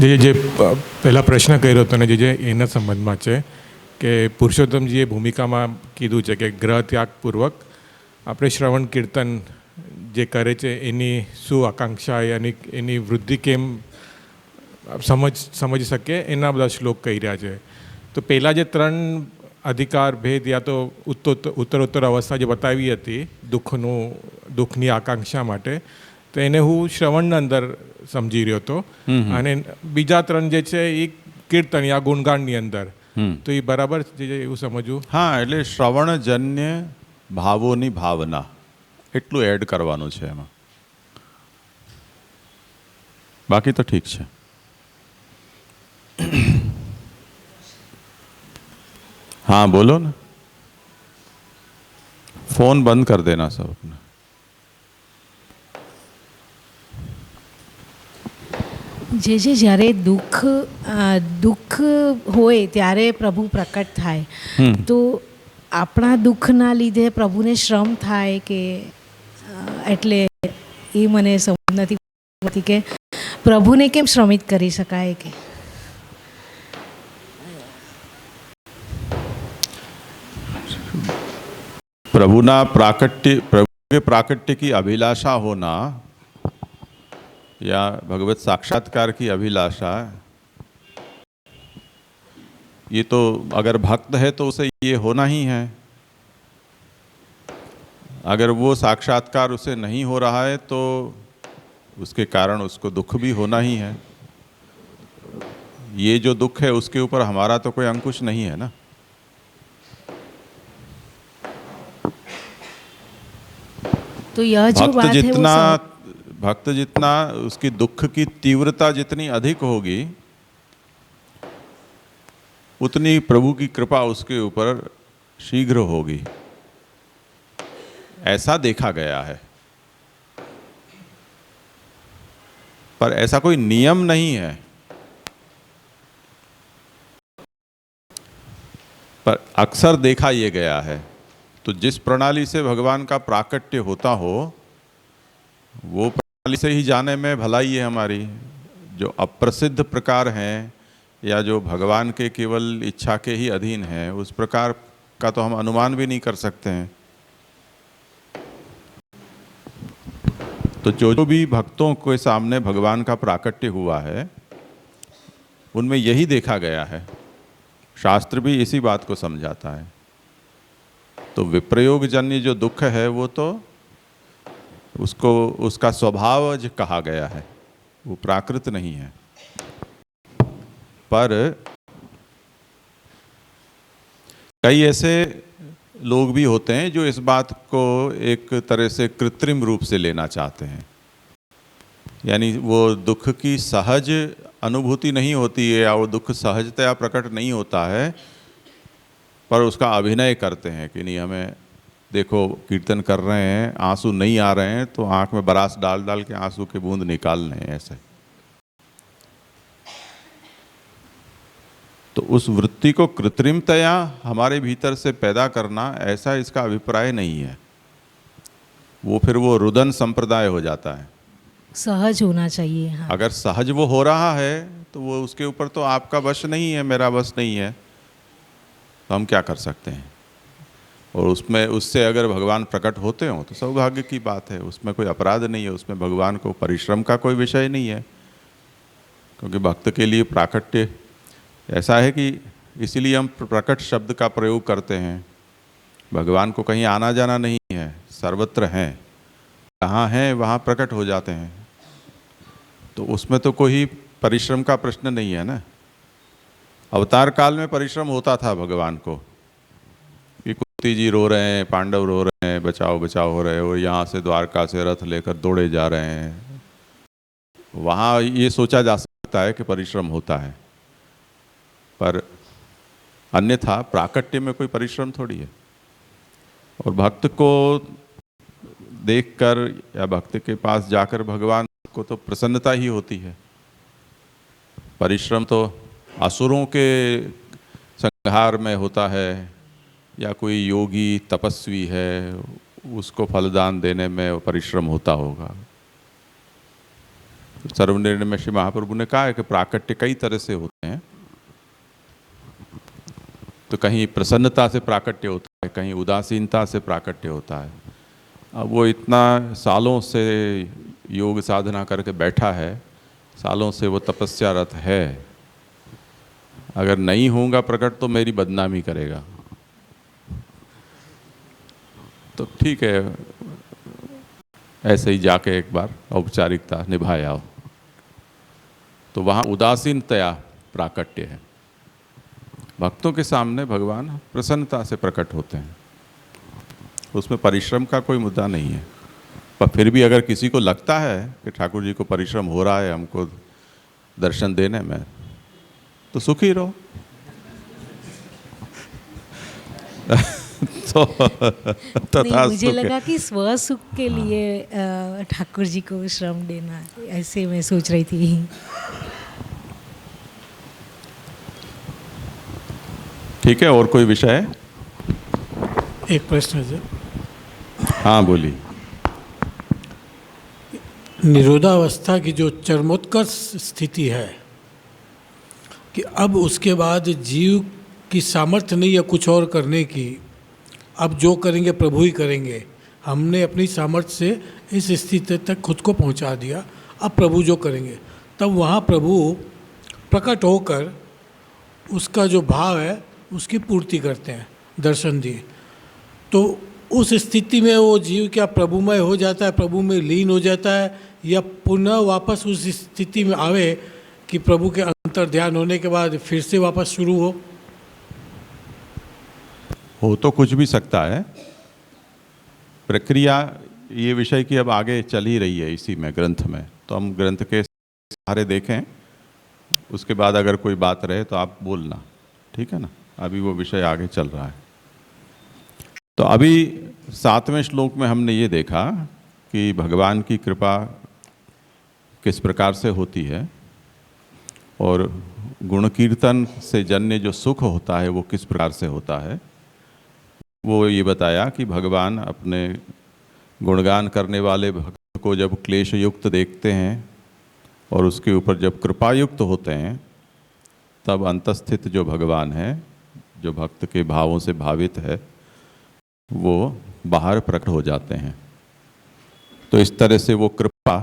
જે પહેલાં પ્રશ્ન કર્યો હતો ને જે એના સંબંધમાં છે કે પુરુષોત્તમજીએ ભૂમિકામાં કીધું છે કે ગ્રહ ત્યાગપૂર્વક આપણે શ્રવણ કીર્તન જે કરે છે એની શું આકાંક્ષા એની વૃદ્ધિ કેમ સમજી શકે એના બધા શ્લોક કહી રહ્યા છે. તો પહેલાં જે 3 અધિકાર ભેદ યા તો ઉત્તરોત્તર અવસ્થા જે બતાવી હતી દુઃખની આકાંક્ષા માટે, તો એને હું શ્રવણના અંદર સમજી રહ્યો હતો. અને બીજા 3 જે છે એ કીર્તન યા ગુણગાનની અંદર, તો એ બરાબર છે એવું સમજવું? હા, એટલે શ્રવણજન્ય ભાવોની ભાવના એટલું એડ કરવાનું છે એમાં, બાકી તો ઠીક છે. हाँ बोलो ना, फोन बंद कर देना सब अपना. જે જ્યારે દુઃખ હોય ત્યારે પ્રભુ પ્રકટ થાય, તો આપણા દુઃખના લીધે પ્રભુને શ્રમ થાય કે એટલે એ મને સમજ નથી પડતી કે પ્રભુને કેમ શ્રમિત કરી શકાય કે प्रभु के प्राकट्य की अभिलाषा होना या भगवत साक्षात्कार की अभिलाषा, ये तो अगर भक्त है तो उसे ये होना ही है. अगर वो साक्षात्कार उसे नहीं हो रहा है तो उसके कारण उसको दुख भी होना ही है. ये जो दुख है उसके ऊपर हमारा तो कोई अंकुश नहीं है ना. तो यह जो बात है वो भक्त जितना उसकी दुख की तीव्रता जितनी अधिक होगी उतनी प्रभु की कृपा उसके ऊपर शीघ्र होगी, ऐसा देखा गया है. पर ऐसा कोई नियम नहीं है. पर अक्सर देखा ये गया है. तो जिस प्रणाली से भगवान का प्राकट्य होता हो वो प्रणाली से ही जाने में भलाई है हमारी. जो अप्रसिद्ध प्रकार हैं या जो भगवान के केवल इच्छा के ही अधीन हैं, उस प्रकार का तो हम अनुमान भी नहीं कर सकते हैं. तो जो भी भक्तों के सामने भगवान का प्राकट्य हुआ है उनमें यही देखा गया है. शास्त्र भी इसी बात को समझाता है. तो विप्रयोग जन्य जो दुख है वो तो उसको उसका स्वभावज कहा गया है, वो प्राकृत नहीं है. पर कई ऐसे लोग भी होते हैं जो इस बात को एक तरह से कृत्रिम रूप से लेना चाहते हैं. यानी वो दुख की सहज अनुभूति नहीं होती है या वो दुख सहजतया प्रकट नहीं होता है, पर उसका अभिनय करते हैं कि नहीं हमें देखो कीर्तन कर रहे हैं, आंसू नहीं आ रहे हैं तो आंख में बरास डाल डाल के आंसू के बूंद निकाल रहे हैं. ऐसे तो उस वृत्ति को कृत्रिमतया हमारे भीतर से पैदा करना, ऐसा इसका अभिप्राय नहीं है. वो फिर वो रुदन संप्रदाय हो जाता है. सहज होना चाहिए. हाँ. अगर सहज वो हो रहा है तो वो उसके ऊपर तो आपका वश नहीं है, मेरा वश नहीं है, तो हम क्या कर सकते हैं. और उसमें उससे अगर भगवान प्रकट होते हो तो सौभाग्य की बात है, उसमें कोई अपराध नहीं है. उसमें भगवान को परिश्रम का कोई विषय नहीं है, क्योंकि भक्त के लिए प्राकट्य ऐसा है कि इसीलिए हम प्रकट शब्द का प्रयोग करते हैं. भगवान को कहीं आना जाना नहीं है, सर्वत्र हैं, कहाँ हैं वहाँ प्रकट हो जाते हैं. तो उसमें तो कोई परिश्रम का प्रश्न नहीं है ना. अवतार काल में परिश्रम होता था भगवान को कि कुंती जी रो रहे हैं, पांडव रो रहे हैं, बचाओ बचाओ हो रहे हैं, और यहाँ से द्वारका से रथ लेकर दौड़े जा रहे हैं. वहाँ ये सोचा जा सकता है कि परिश्रम होता है, पर अन्यथा प्राकट्य में कोई परिश्रम थोड़ी है. और भक्त को देखकर या भक्त के पास जाकर भगवान को तो प्रसन्नता ही होती है. परिश्रम तो असुरों के संहार में होता है, या कोई योगी तपस्वी है उसको फलदान देने में परिश्रम होता होगा. सर्वनिर्णय में श्री महाप्रभु ने कहा है कि प्राकट्य कई तरह से होते हैं। तो कहीं प्रसन्नता से प्राकट्य होता है, कहीं उदासीनता से प्राकट्य होता है। अब वो इतना सालों से योग साधना करके बैठा है, सालों से वो तपस्यारत है, अगर नहीं होगा प्रकट तो मेरी बदनामी करेगा। तो ठीक है, ऐसे ही जाके एक बार औपचारिकता निभाए आओ। तो वहाँ उदासीनतया प्राकट्य है। भक्तों के सामने भगवान प्रसन्नता से प्रकट होते हैं, उसमें परिश्रम का कोई मुद्दा नहीं है। पर फिर भी अगर किसी को लगता है कि ठाकुर जी को परिश्रम हो रहा है हमको दर्शन देने में, तो सुखी रहो। तो नहीं, मुझे लगा कि स्व सुख के लिए ठाकुर जी को श्रम देना, ऐसे मैं सोच रही थी। ठीक है, और कोई विषय है? एक प्रश्न है सर। हाँ बोलिए। निरोधावस्था की जो चरमोत्कर्ष स्थिति है कि अब उसके बाद जीव की सामर्थ्य नहीं है कुछ और करने की, अब जो करेंगे प्रभु ही करेंगे। हमने अपनी सामर्थ्य से इस स्थिति तक खुद को पहुंचा दिया, अब प्रभु जो करेंगे। तब वहाँ प्रभु प्रकट होकर उसका जो भाव है उसकी पूर्ति करते हैं, दर्शन दिए। तो उस स्थिति में वो जीव क्या प्रभुमय हो जाता है, प्रभु में लीन हो जाता है, या पुनः वापस उस स्थिति में आवे कि प्रभु के अंतर ध्यान होने के बाद फिर से वापस शुरू हो तो कुछ भी सकता है। प्रक्रिया ये विषय की अब आगे चल ही रही है इसी में, ग्रंथ में। तो हम ग्रंथ के सहारे देखें, उसके बाद अगर कोई बात रहे तो आप बोलना, ठीक है ना। अभी वो विषय आगे चल रहा है। तो अभी 7वें श्लोक में हमने ये देखा कि भगवान की कृपा किस प्रकार से होती है और गुण कीर्तन से जन्य जो सुख होता है वो किस प्रकार से होता है। वो ये बताया कि भगवान अपने गुणगान करने वाले भक्त को जब क्लेश युक्त देखते हैं और उसके ऊपर जब कृपा युक्त होते हैं, तब अंतस्थित जो भगवान है, जो भक्त के भावों से भावित है, वो बाहर प्रकट हो जाते हैं। तो इस तरह से वो कृपा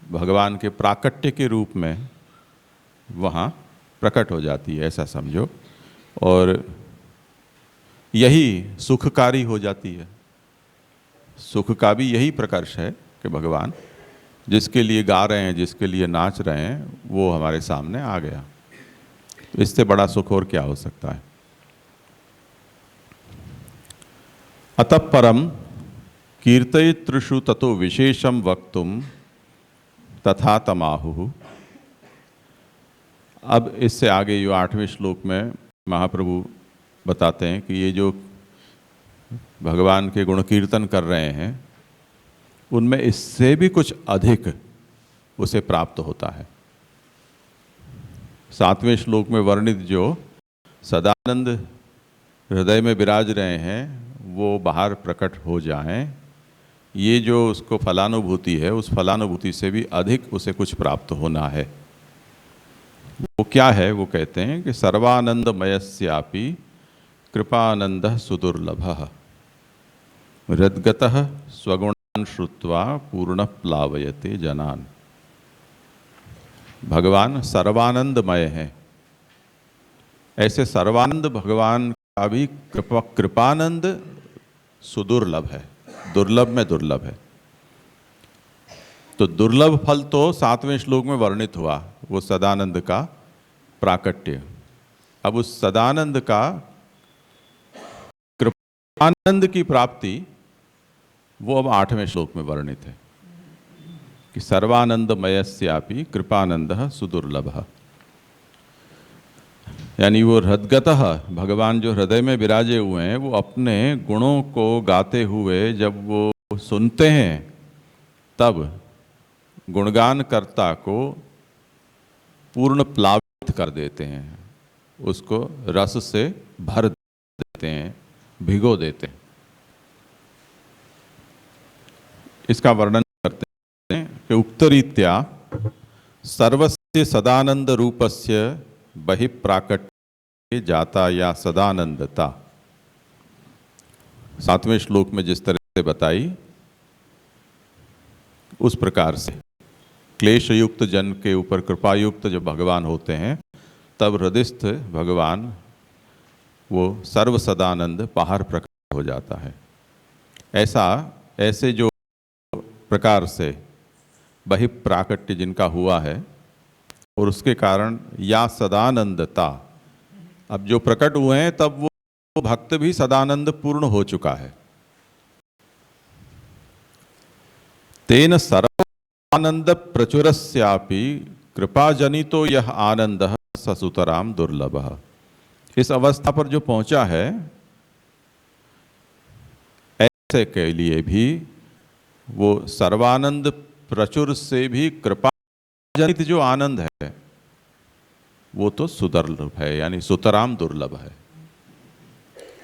भगवान के प्राकट्य के रूप में वहाँ प्रकट हो जाती है, ऐसा समझो। और यही सुखकारी हो जाती है। सुख का भी यही प्रकर्ष है कि भगवान जिसके लिए गा रहे हैं, जिसके लिए नाच रहे हैं, वो हमारे सामने आ गया। तो इससे बड़ा सुख और क्या हो सकता है। अतः परम कीर्तयितृषु ततो विशेषम वक्तुम तथा तमाहु। अब इससे आगे जो 8वें श्लोक में महाप्रभु बताते हैं कि ये जो भगवान के गुण कीर्तन कर रहे हैं, उनमें इससे भी कुछ अधिक उसे प्राप्त होता है। 7वें श्लोक में वर्णित जो सदानंद हृदय में विराज रहे हैं, वो बाहर प्रकट हो जाएं, ये जो उसको फलानुभूति है, उस फलानुभूति से भी अधिक उसे कुछ प्राप्त होना है। वो क्या है? वो कहते हैं कि सर्वानंदमयस्यापि कृपानंदः सुदुर्लभः हृद्गतः स्वगुणान् श्रुत्वा पूर्ण प्लावयते जनान। भगवान सर्वानंदमय है। ऐसे सर्वानंद भगवान का भी कृपानंद सुदुर्लभ है, दुर्लभ में दुर्लभ है। तो दुर्लभ फल तो 7वें श्लोक में वर्णित हुआ, वो सदानंद का प्राकट्य। अब उस सदानंद का कृपानंद की प्राप्ति वो अब 8वें श्लोक में वर्णित है कि सर्वानंदमयस्यापि कृपानंदः सुदुर्लभः। यानी वो हृदगतः, भगवान जो हृदय में विराजे हुए हैं, वो अपने गुणों को गाते हुए जब वो सुनते हैं, तब गुणगान कर्ता को पूर्ण प्लावित कर देते हैं, उसको रस से भर देते हैं, भिगो देते हैं। इसका वर्णन करते हैं। कि उक्तरीत्या सर्वस्य सदानंद रूपस्य बहिप्राकट्ये जाता या सदानंदता, 7वें श्लोक में जिस तरह से बताई उस प्रकार से क्लेश युक्त जन के ऊपर कृपायुक्त जब भगवान होते हैं तब हृदयस्थ भगवान वो सर्व सदानंद बाहर प्रकट हो जाता है। ऐसे जो प्रकार से बहिप्राकट्य जिनका हुआ है और उसके कारण या सदानंदता, अब जो प्रकट हुए हैं तब वो भक्त भी सदानंद पूर्ण हो चुका है। तेन सर्वानंद प्रचुरस्यापि कृपाजनितो यह आनंद ससुतराम दुर्लभः। इस अवस्था पर जो पहुंचा है ऐसे के लिए भी वो सर्वानंद प्रचुर से भी कृपा जनित जो आनंद है वो तो सुदुर्लभ है, यानी सुतराम दुर्लभ है।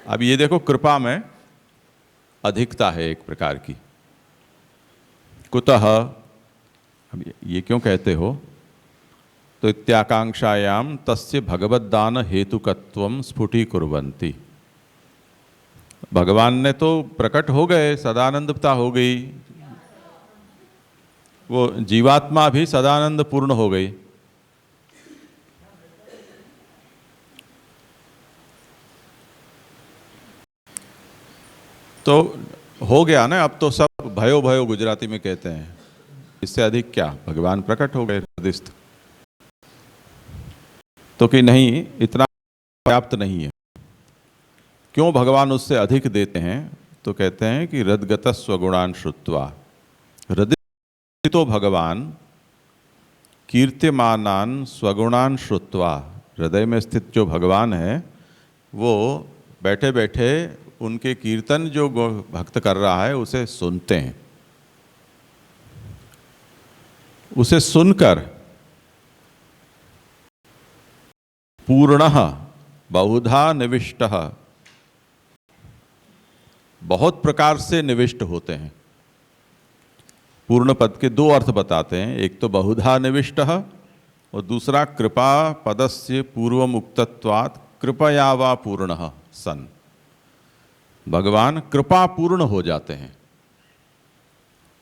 अब ये देखो, कृपा में अधिकता है एक प्रकार की। कुतः, अब ये क्यों कहते हो, तो इत्याकांक्षायाम तस्य भगवद्दान हेतुकत्वम स्फुटीकुर्वन्ति। भगवान ने तो प्रकट हो गए, सदानंदता हो गई, वो जीवात्मा भी सदानंद पूर्ण हो गई। तो हो गया ना, अब तो सब भयो भयो गुजराती में कहते हैं, इससे अधिक क्या, भगवान प्रकट हो गए हृदयस्थ। तो कि नहीं, इतना पर्याप्त नहीं है। क्यों भगवान उससे अधिक देते हैं, तो कहते हैं कि हृदगत स्वगुणान श्रुत्वा, हृदय तो भगवान कीर्त्यमानान स्वगुणान श्रुत्वा, हृदय में स्थित जो भगवान है वो बैठे बैठे उनके कीर्तन जो भक्त कर रहा है उसे सुनते हैं। उसे सुनकर पूर्णः बहुधा निविष्टः, बहुत प्रकार से निविष्ट होते हैं। पूर्ण पद के दो अर्थ बताते हैं, एक तो बहुधा निविष्टः और दूसरा कृपा पदस्य पूर्वम उक्तत्वात् कृपया वा पूर्णः सन। भगवान कृपा पूर्ण हो जाते हैं।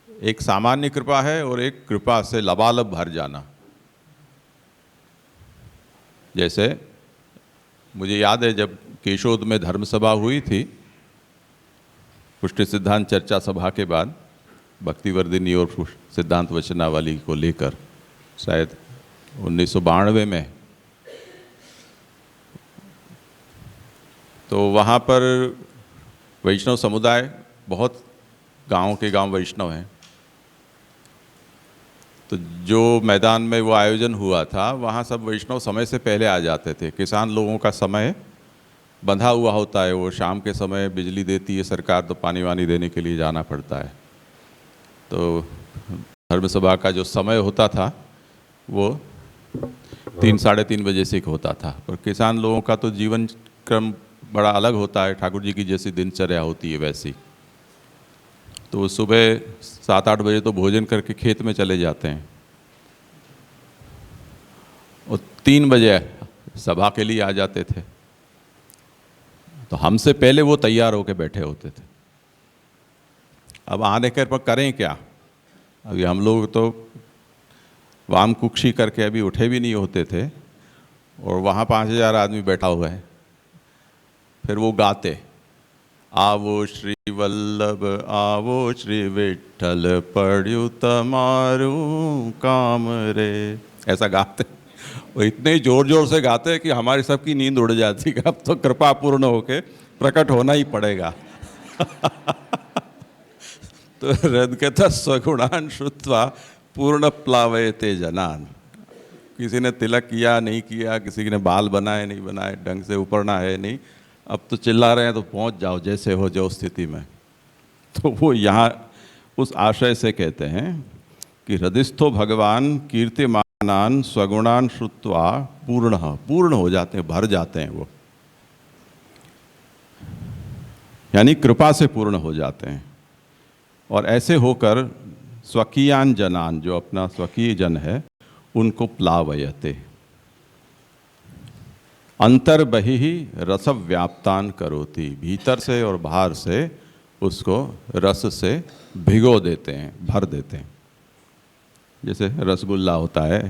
एक सामान्य कृपा है और एक कृपा से लबालब भर जाना। जैसे मुझे याद है जब केशोद में धर्म सभा हुई थी, पुष्टि सिद्धांत चर्चा सभा के बाद, भक्तिवर्धिनी और सिद्धांत वचनावली को लेकर, शायद 1992 में, तो वहाँ पर वैष्णव समुदाय, बहुत गांव के गांव वैष्णव हैं, तो जो मैदान में वो आयोजन हुआ था वहाँ सब वैष्णव समय से पहले आ जाते थे। किसान लोगों का समय बंधा हुआ होता है, वो शाम के समय बिजली देती है सरकार, तो पानी वानी देने के लिए जाना पड़ता है। तो धर्म सभा का जो समय होता था वो 3 साढ़े 3 बजे से होता था, पर किसान लोगों का तो जीवन क्रम बड़ा अलग होता है, ठाकुर जी की जैसी दिनचर्या होती है वैसी। तो वो सुबह 7-8 बजे तो भोजन करके खेत में चले जाते हैं और 3 बजे सभा के लिए आ जाते थे। तो हमसे पहले वो तैयार होकर बैठे होते थे। अब आने के पर करें क्या, अभी हम लोग तो वाम कुक्षी करके अभी उठे भी नहीं होते थे और वहाँ 5000 आदमी बैठा हुआ है। फिर वो गाते, आवो श्री वल्लभ आवो श्री विठ्ठल पढ़्यू तमारू काम रे, ऐसा गाते। वो इतने जोर जोर से गाते कि हमारी सबकी नींद उड़ जाती कि अब तो कृपा पूर्ण होके प्रकट होना ही पड़ेगा। तो हृदगत स्वगुणान श्रुत्वा पूर्ण प्लावयते जनान। किसी ने तिलक किया नहीं किया, किसी ने बाल बनाए नहीं बनाए, ढंग से उपरना है नहीं, अब तो चिल्ला रहे हैं तो पहुंच जाओ जैसे हो जो स्थिति में। तो वो यहाँ उस आशय से कहते हैं कि हृदयस्थो भगवान कीर्तिमानान स्वगुणान श्रुत्वा पूर्ण हो जाते हैं, भर जाते हैं वो, यानी कृपा से पूर्ण हो जाते हैं। और ऐसे होकर स्वकीयान जनान, जो अपना स्वकीय जन है, उनको प्लावयते। अंतर्बहि ही रस व्याप्तान करोति, भीतर से और बाहर से उसको रस से भिगो देते हैं, भर देते हैं। जैसे रसगुल्ला होता है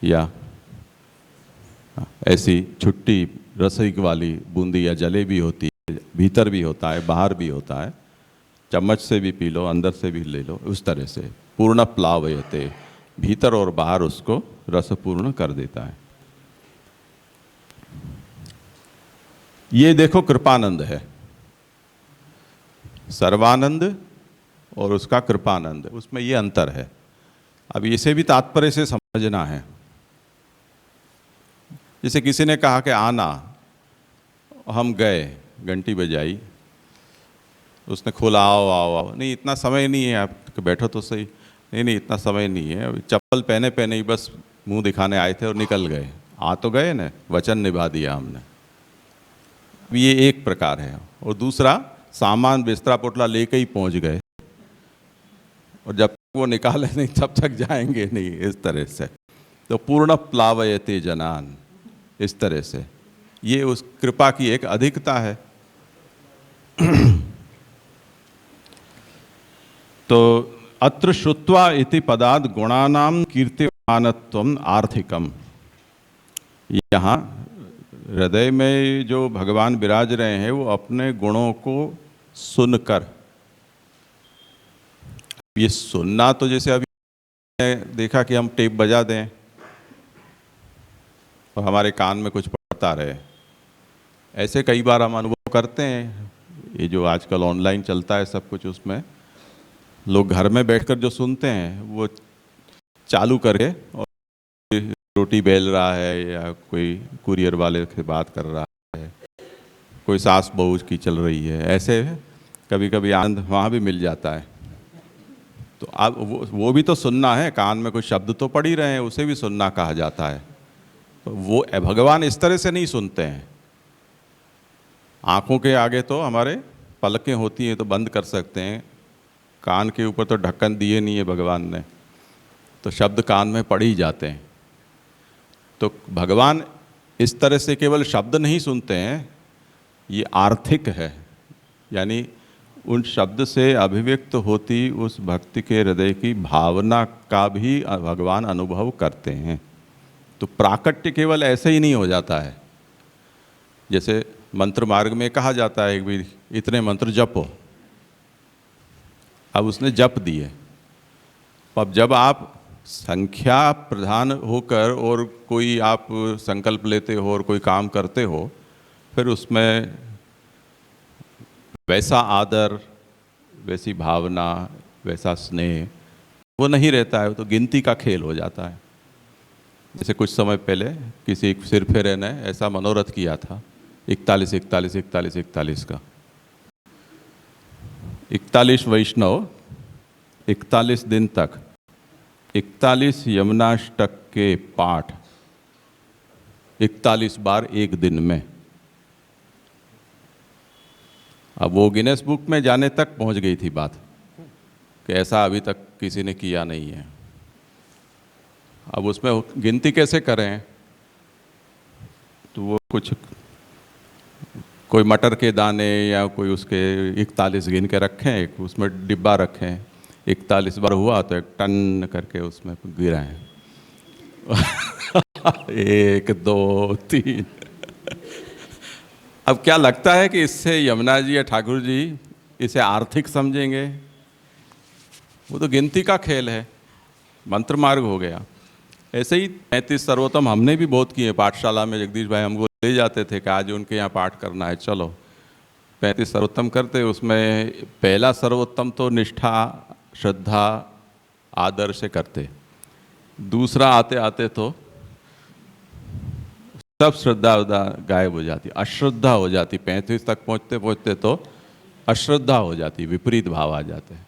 या ऐसी छुट्टी रसिक वाली बूंदी या जलेबी होती है, भीतर भी होता है बाहर भी होता है, चम्मच से भी पी लो अंदर से भी ले लो, उस तरह से पूर्ण प्लावयते, भीतर और बाहर उसको रसपूर्ण कर देता है। ये देखो कृपानंद है, सर्वानंद और उसका कृपानंद, उसमें ये अंतर है। अब इसे भी तात्पर्य से समझना है। जैसे किसी ने कहा कि आना, हम गए, घंटी बजाई, उसने खोला आओ आओ आओ, नहीं इतना समय नहीं है, आप बैठो तो सही, नहीं नहीं इतना समय नहीं है, चप्पल पहने पहने ही बस मुंह दिखाने आए थे और निकल गए। आ तो गए ना, वचन निभा दिया हमने। ये एक प्रकार है। और दूसरा, सामान बिस्तरा पोटला लेके ही पहुंच गए और जब तक वो निकाले नहीं तब तक जाएंगे नहीं, इस तरह से। तो पूर्ण प्लावयते जनान, इस तरह से ये उस कृपा की एक अधिकता है। तो अत्र श्रुत्वा इति पदाद गुणानाम कीर्तिमानत्वम आर्थिकम, यहाँ हृदय में जो भगवान विराज रहे हैं वो अपने गुणों को सुनकर, ये सुनना तो जैसे अभी देखा कि हम टेप बजा दें और हमारे कान में कुछ पड़ता रहे, ऐसे कई बार हम अनुभव करते हैं। ये जो आजकल ऑनलाइन चलता है सब कुछ, उसमें लोग घर में बैठकर जो सुनते हैं वो चालू करके, और रोटी बेल रहा है या कोई कुरियर वाले से बात कर रहा है, कोई सास बहू की चल रही है, ऐसे कभी कभी आनंद वहाँ भी मिल जाता है। तो अब वो भी तो सुनना है, कान में कुछ शब्द तो पड़ ही रहे हैं, उसे भी सुनना कहा जाता है। तो वो भगवान इस तरह से नहीं सुनते हैं। आँखों के आगे तो हमारे पलकें होती हैं तो बंद कर सकते हैं, कान के ऊपर तो ढक्कन दिए नहीं है भगवान ने, तो शब्द कान में पड़ ही जाते हैं। तो भगवान इस तरह से केवल शब्द नहीं सुनते हैं, ये आर्थिक है, यानी उन शब्द से अभिव्यक्त होती उस भक्ति के हृदय की भावना का भी भगवान अनुभव करते हैं। तो प्राकट्य केवल ऐसे ही नहीं हो जाता है। जैसे मंत्र मार्ग में कहा जाता है कि इतने मंत्र जपो, अब उसने जप दिए। अब जब आप संख्या प्रधान होकर और कोई आप संकल्प लेते हो और कोई काम करते हो, फिर उसमें वैसा आदर, वैसी भावना, वैसा स्नेह वो नहीं रहता है, तो गिनती का खेल हो जाता है। जैसे कुछ समय पहले किसी सिर फेरे ने ऐसा मनोरथ किया था 41 41 41 41 का। 41 वैष्णव 41 दिन तक 41 यमुनाष्टक के पाठ 41 बार एक दिन में। अब वो गिनेस बुक में जाने तक पहुंच गई थी बात कि ऐसा अभी तक किसी ने किया नहीं है। अब उसमें गिनती कैसे करें, तो वो कुछ कोई मटर के दाने या कोई उसके 41 गिन के रखें, उसमें डिब्बा रखें, 41 बार हुआ तो एक टन करके उसमें गिराएं 1 2 3। अब क्या लगता है कि इससे यमुना जी या ठाकुर जी इसे आर्थिक समझेंगे? वो तो गिनती का खेल है, मंत्र मार्ग हो गया। ऐसे ही 35 सर्वोत्तम हमने भी बहुत किए पाठशाला में। जगदीश भाई हमको ले जाते थे कि आज उनके यहाँ पाठ करना है, चलो 35 सर्वोत्तम करते। उसमें पहला सर्वोत्तम तो निष्ठा, श्रद्धा, आदर से करते। दूसरा आते आते तो सब श्रद्धा गायब हो जाती, अश्रद्धा हो जाती। 35 तक पहुँचते पहुँचते तो अश्रद्धा हो जाती, विपरीत भाव आ जाते हैं।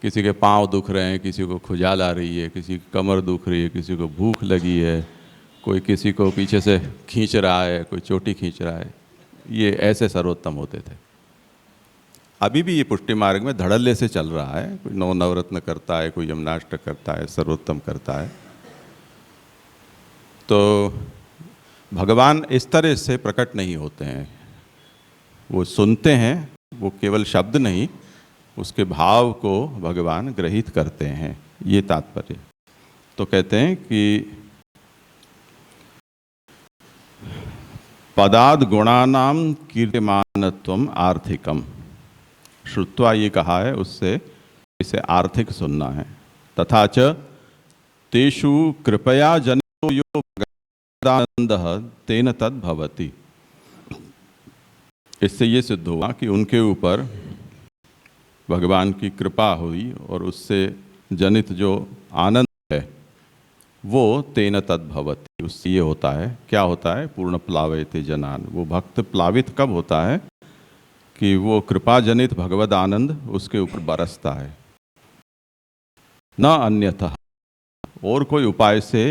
किसी के पाँव दुख रहे हैं, किसी को खुजाल आ रही है, किसी की कमर दुख रही है, किसी को भूख लगी है, कोई किसी को पीछे से खींच रहा है, कोई चोटी खींच रहा है। ये ऐसे सर्वोत्तम होते थे। अभी भी ये पुष्टि मार्ग में धड़ल्ले से चल रहा है। कोई नवरत्न करता है, कोई यमुनाष्टक करता है, सर्वोत्तम करता है। तो भगवान इस तरह से प्रकट नहीं होते हैं। वो सुनते हैं, वो केवल शब्द नहीं, उसके भाव को भगवान ग्रहित करते हैं, ये तात्पर्य। तो कहते हैं कि पदाद गुणानाम कीर्तिमानत्वम आर्थिकम, श्रुत्वा ये कहा है, उससे इसे आर्थिक सुनना है। तथा च तेषु कृपया जनितो यो भगवदानंदः तेन तद् भवति। इससे ये सिद्ध हुआ कि उनके ऊपर भगवान की कृपा हुई और उससे जनित जो आनंद है वो तेन तद् भवति, उससे ये होता है। क्या होता है? पूर्ण प्लावयते जनान। वो भक्त प्लावित कब होता है? कि वो कृपा जनित भगवद आनंद उसके ऊपर बरसता है, न अन्यथा, और कोई उपाय से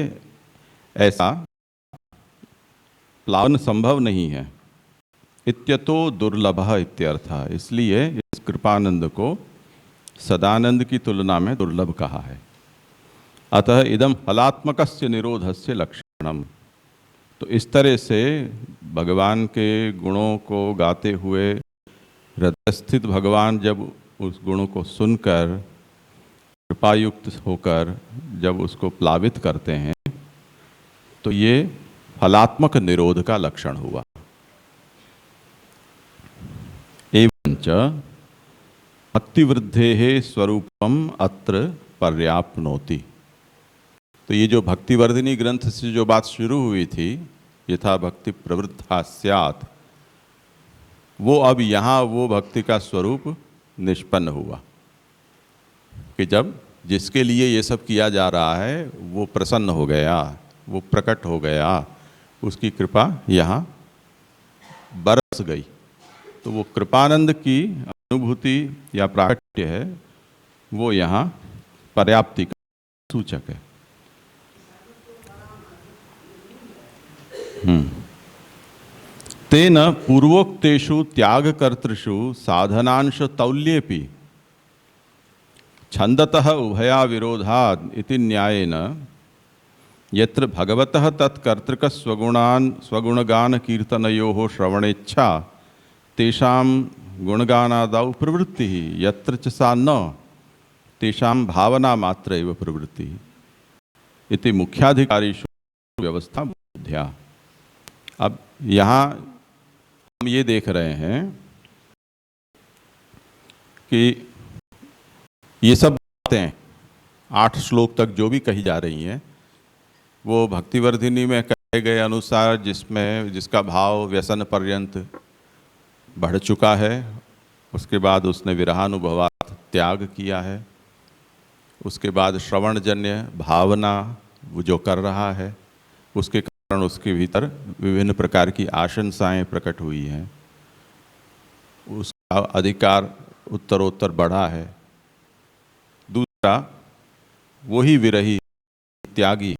ऐसा प्लावन संभव नहीं है। इत्यतो दुर्लभः इत्यर्थः, इसलिए इस कृपानंद को सदानंद की तुलना में दुर्लभ कहा है। अतः इदम फलात्मकस्य निरोधस्य लक्षणम। तो इस तरह से भगवान के गुणों को गाते हुए हृदय स्थित भगवान जब उस गुणों को सुनकर कृपायुक्त होकर जब उसको प्लावित करते हैं तो ये फलात्मक निरोध का लक्षण हुआ। एवंच भक्तिवृद्धेः स्वरूपम अत्र पर्याप्नोति। तो ये जो भक्तिवर्धिनी ग्रंथ से जो बात शुरू हुई थी, यथा भक्ति प्रवृद्धा स्यात्, वो अब यहाँ वो भक्ति का स्वरूप निष्पन्न हुआ कि जब जिसके लिए ये सब किया जा रहा है वो प्रसन्न हो गया, वो प्रकट हो गया, उसकी कृपा यहाँ बरस गई। तो वो कृपानंद की अनुभूति या प्राकट्य है, वो यहाँ पर्याप्ति का सूचक है। तेन पूर्वोक्तेषु त्यागकर्तृषु साधनांश तौल्येपि छंदतः उभया विरोधाद् इति न्यायेन यत्र भगवतः तत्कर्तृक स्वगुणगान कीर्तनयोः श्रवणेच्छा तेषां गुणगानादौ प्रवृत्तिः यत्र च सा न तेषां भावना मात्र एव प्रवृत्तिः इति मुख्याधिकारीषु व्यवस्था बुद्ध्या। अब यहाँ हम ये देख रहे हैं कि ये सब बातें 8 श्लोक तक जो भी कही जा रही हैं वो भक्तिवर्धिनी में कहे गए अनुसार जिसका भाव व्यसन पर्यंत बढ़ चुका है, उसके बाद उसने विरहानुभवात् त्याग किया है, उसके बाद श्रवणजन्य भावना वो जो कर रहा है उसके कारण उसके भीतर विभिन्न प्रकार की आशंसाएं प्रकट हुई हैं, उसका अधिकार उत्तरोत्तर बढ़ा है। दूसरा, वही विरही त्यागी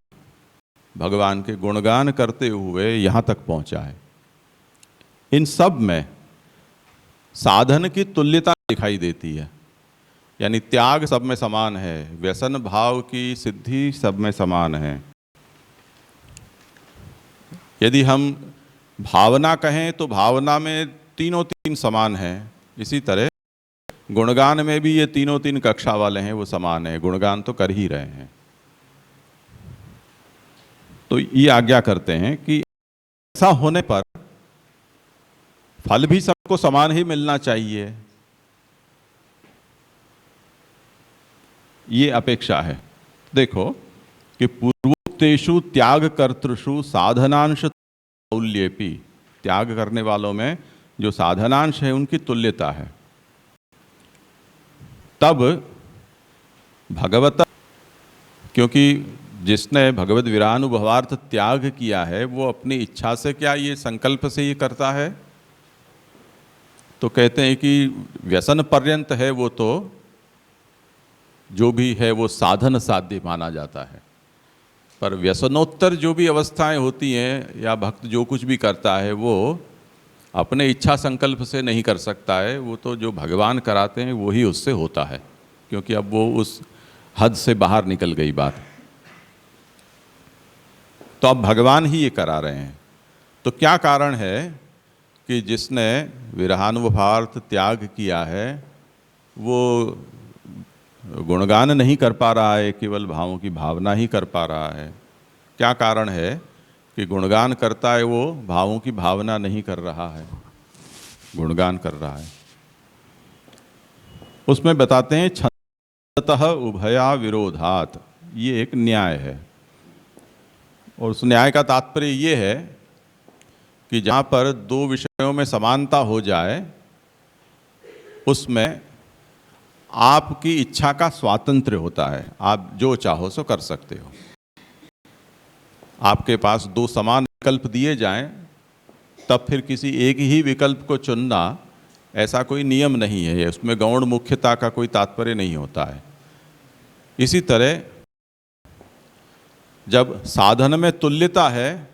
भगवान के गुणगान करते हुए यहाँ तक पहुँचा है। इन सब में साधन की तुल्यता दिखाई देती है, यानी त्याग सब में समान है, व्यसन भाव की सिद्धि सब में समान है। यदि हम भावना कहें तो भावना में तीनों तीन समान हैं, इसी तरह गुणगान में भी ये तीनों तीन कक्षा वाले हैं, वो समान है, गुणगान तो कर ही रहे हैं। तो ये आज्ञा करते हैं कि ऐसा होने पर फल भी सबको समान ही मिलना चाहिए, ये अपेक्षा है। देखो कि पूर्वोक्तेषु त्याग कर्तृषु साधनांश तौल्येपि, त्याग करने वालों में जो साधनांश है उनकी तुल्यता है। तब भगवत, क्योंकि जिसने भगवत विरहानुभवार्थ त्याग किया है वो अपनी इच्छा से, क्या ये संकल्प से ये करता है? तो कहते हैं कि व्यसन पर्यंत है वो तो जो भी है वो साधन साध्य माना जाता है, पर व्यसनोत्तर जो भी अवस्थाएं होती हैं या भक्त जो कुछ भी करता है वो अपने इच्छा संकल्प से नहीं कर सकता है, वो तो जो भगवान कराते हैं वो ही उससे होता है, क्योंकि अब वो उस हद से बाहर निकल गई बात। तो अब भगवान ही ये करा रहे हैं। तो क्या कारण है कि जिसने विरहानुभवार्थ त्याग किया है वो गुणगान नहीं कर पा रहा है, केवल भावों की भावना ही कर पा रहा है? क्या कारण है कि गुणगान करता है वो भावों की भावना नहीं कर रहा है, गुणगान कर रहा है? उसमें बताते हैं छंदतः उभया विरोधात, ये एक न्याय है। और उस न्याय का तात्पर्य ये है कि जहाँ पर दो विषयों में समानता हो जाए उसमें आपकी इच्छा का स्वातंत्र्य होता है, आप जो चाहो सो कर सकते हो। आपके पास दो समान विकल्प दिए जाएं तब फिर किसी एक ही विकल्प को चुनना ऐसा कोई नियम नहीं है, उसमें गौण मुख्यता का कोई तात्पर्य नहीं होता है। इसी तरह जब साधन में तुल्यता है,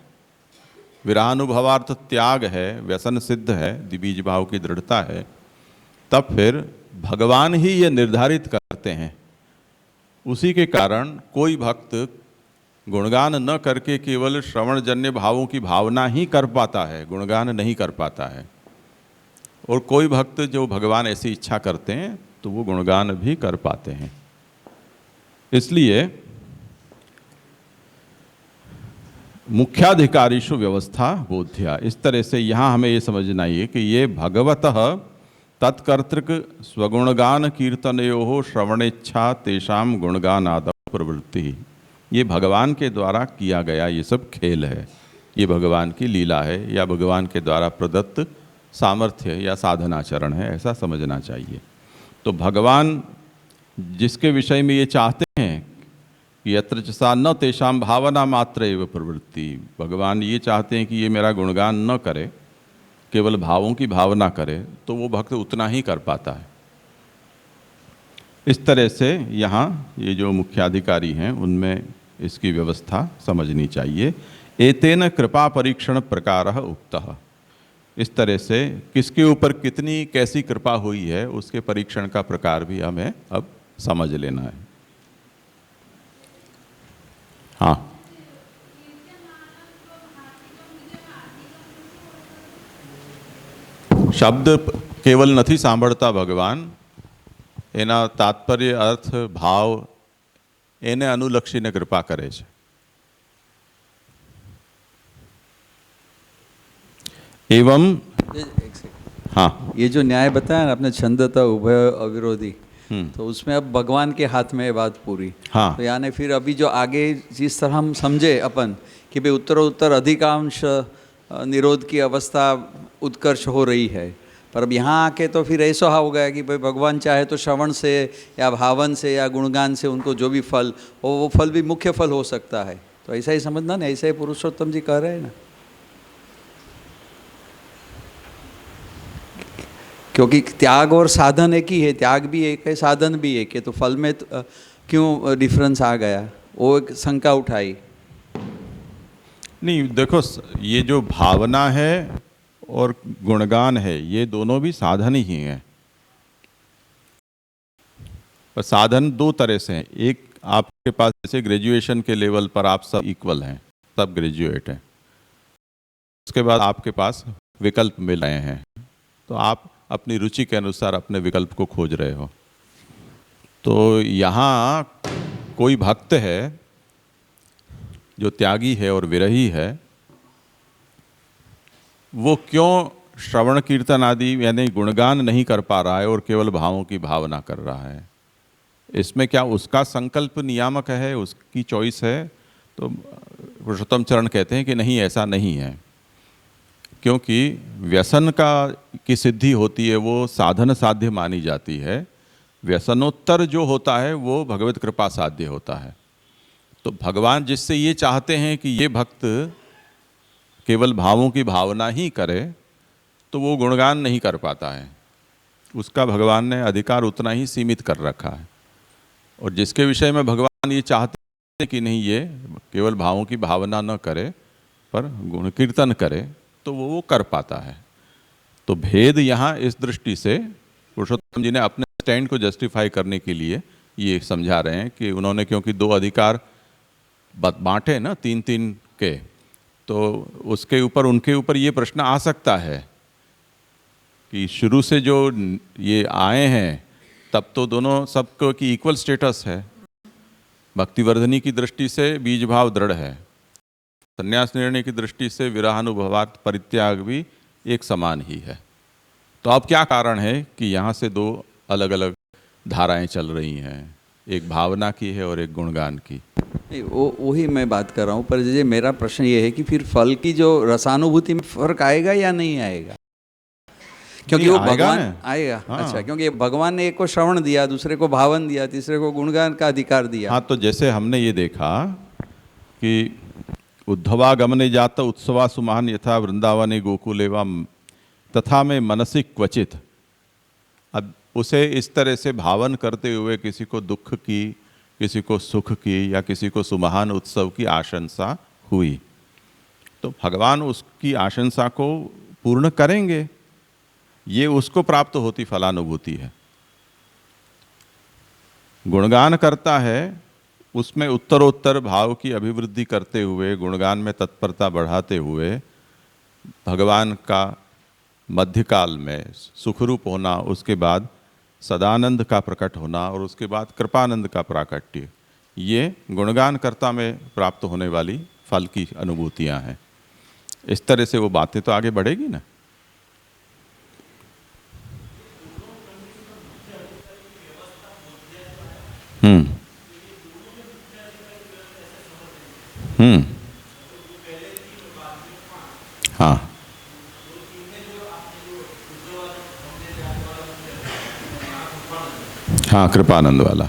विरहानुभवार्थ त्याग है, व्यसन सिद्ध है, द्विबीज भाव की दृढ़ता है, तब फिर भगवान ही ये निर्धारित करते हैं। उसी के कारण कोई भक्त गुणगान न करके केवल श्रवणजन्य भावों की भावना ही कर पाता है, गुणगान नहीं कर पाता है। और कोई भक्त जो भगवान ऐसी इच्छा करते हैं तो वो गुणगान भी कर पाते हैं। इसलिए मुख्याधिकारीषु व्यवस्था बोध्या, इस तरह से यहाँ हमें ये समझना है कि ये भगवतः तत्कर्तृक स्वगुणगान कीर्तनयो श्रवणेच्छा तेषाम गुणगानाद प्रवृत्ति, ये भगवान के द्वारा किया गया ये सब खेल है, ये भगवान की लीला है या भगवान के द्वारा प्रदत्त सामर्थ्य या साधनाचरण है, ऐसा समझना चाहिए। तो भगवान जिसके विषय में ये चाहते हैं कि यत्र च सा न तेषाम भावना मात्र एव प्रवृत्ति, भगवान ये चाहते हैं कि ये मेरा गुणगान न करे, केवल भावों की भावना करे, तो वो भक्त उतना ही कर पाता है। इस तरह से यहाँ ये जो मुख्याधिकारी हैं उनमें इसकी व्यवस्था समझनी चाहिए। एतेन कृपा परीक्षण प्रकारः उक्तः, इस तरह से किसके ऊपर कितनी कैसी कृपा हुई है उसके परीक्षण का प्रकार भी हमें अब समझ लेना है। हाँ, શબ્દ કેવલ નથી સાંભળતા ભગવાન, એના તાત્પર્ય અર્થ ભાવ એને અનુલક્ષીને કૃપા કરે છે। एवं हाँ, ये जो न्याय बताया ना आपने, छंदता उभय अविरोधी, तो उसमें अब भगवान के हाथ में है बात पूरी। हाँ। तो यानी फिर अभी जो आगे जिस तरह हम समझे अपन कि भाई उत्तरोत्तर अधिकांश निरोध की अवस्था उत्कर्ष हो रही है, पर अब यहाँ आके तो फिर ऐसा हो गया कि भाई भगवान चाहे तो श्रवण से या भावन से या गुणगान से उनको जो भी फल हो वो फल भी मुख्य फल हो सकता है। तो ऐसा ही समझना ना, ऐसा ही पुरुषोत्तम जी कह रहे हैं ना, क्योंकि त्याग और साधन एक ही है, त्याग भी एक है साधन भी एक है, तो फल में तो क्यों डिफरेंस आ गया, वो एक शंका उठाई। नहीं देखो, ये जो भावना है और गुणगान है ये दोनों भी साधन ही हैं। पर साधन दो तरह से हैं। एक आपके पास जैसे ग्रेजुएशन के लेवल पर आप सब इक्वल हैं, सब ग्रेजुएट हैं, उसके बाद आपके पास विकल्प मिल रहे हैं, तो आप अपनी रुचि के अनुसार अपने विकल्प को खोज रहे हो। तो यहाँ कोई भक्त है जो त्यागी है और विरही है, वो क्यों श्रवण कीर्तन आदि यानी गुणगान नहीं कर पा रहा है और केवल भावों की भावना कर रहा है? इसमें क्या उसका संकल्प नियामक है, उसकी चॉइस है? तो पुरुषोत्तम चरण कहते हैं कि नहीं, ऐसा नहीं है, क्योंकि व्यसन की सिद्धि होती है वो साधन साध्य मानी जाती है, व्यसनोत्तर जो होता है वो भगवत कृपा साध्य होता है। तो भगवान जिससे ये चाहते हैं कि ये भक्त केवल भावों की भावना ही करे, तो वो गुणगान नहीं कर पाता है, उसका भगवान ने अधिकार उतना ही सीमित कर रखा है। और जिसके विषय में भगवान ये चाहते हैं कि नहीं ये केवल भावों की भावना न करे पर गुण कीर्तन करे, तो वो कर पाता है। तो भेद यहाँ इस दृष्टि से पुरुषोत्तम जी ने अपने स्टैंड को जस्टिफाई करने के लिए ये समझा रहे हैं कि उन्होंने, क्योंकि 2 अधिकार बांटे ना 3-3 के, तो उसके ऊपर उनके ऊपर ये प्रश्न आ सकता है कि शुरू से जो ये आए हैं तब तो दोनों सबको की इक्वल स्टेटस है। भक्तिवर्धनी की दृष्टि से बीज भाव दृढ़ है, संन्यास निर्णय की दृष्टि से विरहानुभवार्थ परित्याग भी एक समान ही है। तो अब क्या कारण है कि यहाँ से 2 अलग अलग धाराएं चल रही हैं, एक भावना की है और एक गुणगान की? नहीं, वही मैं बात कर रहा हूँ। पर जैसे मेरा प्रश्न ये है कि फिर फल की जो रसानुभूति में फर्क आएगा या नहीं आएगा? क्योंकि वो भगवान आएगा। हाँ। अच्छा, क्योंकि भगवान ने एक को श्रवण दिया, दूसरे को भावन दिया, तीसरे को गुणगान का अधिकार दिया। हाँ, तो जैसे हमने ये देखा कि उद्धवागमने जात उत्सवा सुमहान यथा वृंदावने गोकुले वा तथा में मनसी क्वचित। अब उसे इस तरह से भावन करते हुए किसी को दुख की, किसी को सुख की, या किसी को सुमहान उत्सव की आशंसा हुई, तो भगवान उसकी आशंसा को पूर्ण करेंगे। ये उसको प्राप्त होती फलानुभूति है। गुणगान करता है, उसमें उत्तरोत्तर भाव की अभिवृद्धि करते हुए, गुणगान में तत्परता बढ़ाते हुए भगवान का मध्यकाल में सुखरूप होना, उसके बाद सदानंद का प्रकट होना और उसके बाद कृपानंद का प्राकट्य, ये गुणगानकर्ता में प्राप्त होने वाली फल की अनुभूतियां हैं। इस तरह से वो बातें तो आगे बढ़ेगी ना। हाँ, हाँ, कृपानंद वाला